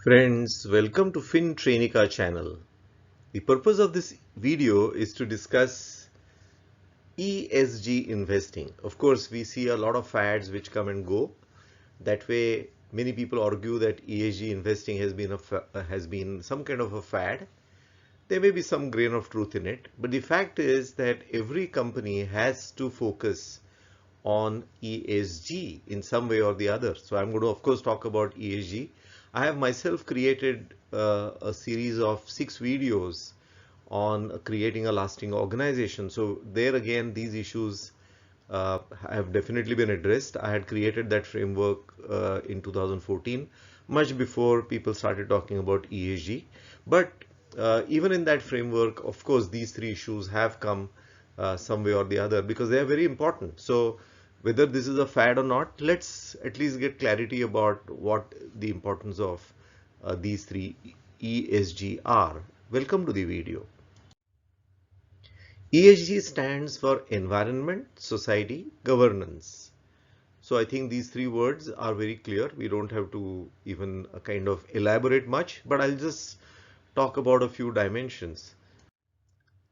Friends, welcome to FIN-TRAINICA channel. The purpose of this video is to discuss ESG investing. Of course, we see a lot of fads which come and go. That way, many people argue that ESG investing has been some kind of a fad. There may be some grain of truth in it, but the fact is that every company has to focus on ESG in some way or the other. So I'm going to, of course, talk about ESG. I have myself created a series of 6 videos on creating a lasting organization. So there again, these issues have definitely been addressed. I had created that framework in 2014, much before people started talking about ESG. But even in that framework, of course, these 3 issues have come some way or the other because they are very important. So whether this is a fad or not, let's at least get clarity about what the importance of these 3 ESG are. Welcome to the video. ESG stands for environment, society, governance. So I think these 3 words are very clear. We don't have to even kind of elaborate much, but I'll just talk about a few dimensions.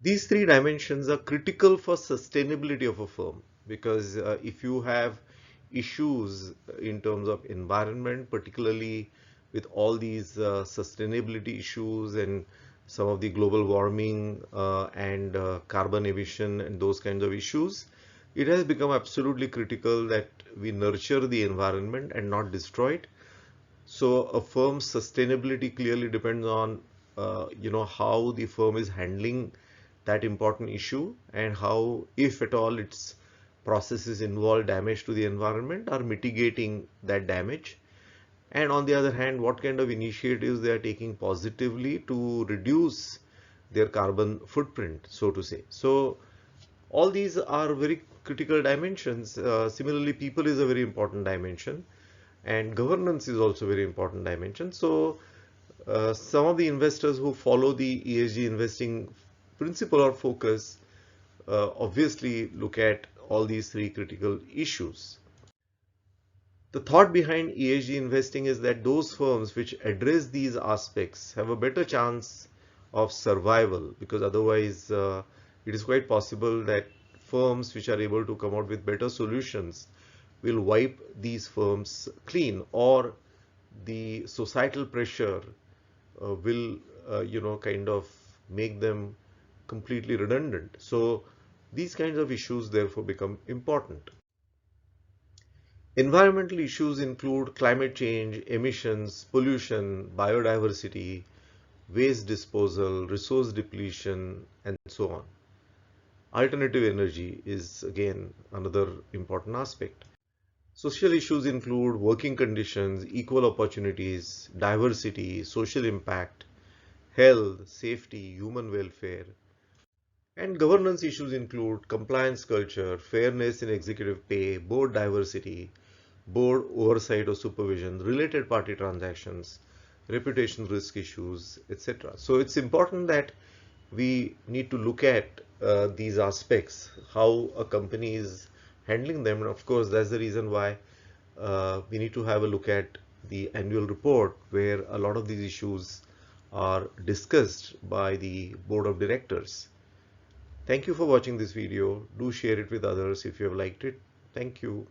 These 3 dimensions are critical for sustainability of a firm because if you have issues in terms of environment, particularly with all these sustainability issues and some of the global warming and carbon emission and those kinds of issues, it has become absolutely critical that we nurture the environment and not destroy it. So a firm's sustainability clearly depends on how the firm is handling that important issue and how, if at all, its processes involve damage to the environment or mitigating that damage. And on the other hand, what kind of initiatives they are taking positively to reduce their carbon footprint, so to say. So all these are very critical dimensions. Similarly, people is a very important dimension and governance is also a very important dimension. So some of the investors who follow the ESG investing principle or focus obviously look at all these 3 critical issues. The thought behind ESG investing is that those firms which address these aspects have a better chance of survival, because otherwise it is quite possible that firms which are able to come out with better solutions will wipe these firms clean, or the societal pressure will kind of make them completely redundant. So these kinds of issues therefore become important. Environmental issues include climate change, emissions, pollution, biodiversity, waste disposal, resource depletion, and so on. Alternative energy is again another important aspect. Social issues include working conditions, equal opportunities, diversity, social impact, health, safety, human welfare. And governance issues include compliance culture, fairness in executive pay, board diversity, board oversight or supervision, related party transactions, reputation risk issues, etc. So it's important that we need to look at these aspects, how a company is handling them. And of course, that's the reason why we need to have a look at the annual report where a lot of these issues are discussed by the board of directors. Thank you for watching this video. Do share it with others if you have liked it. Thank you.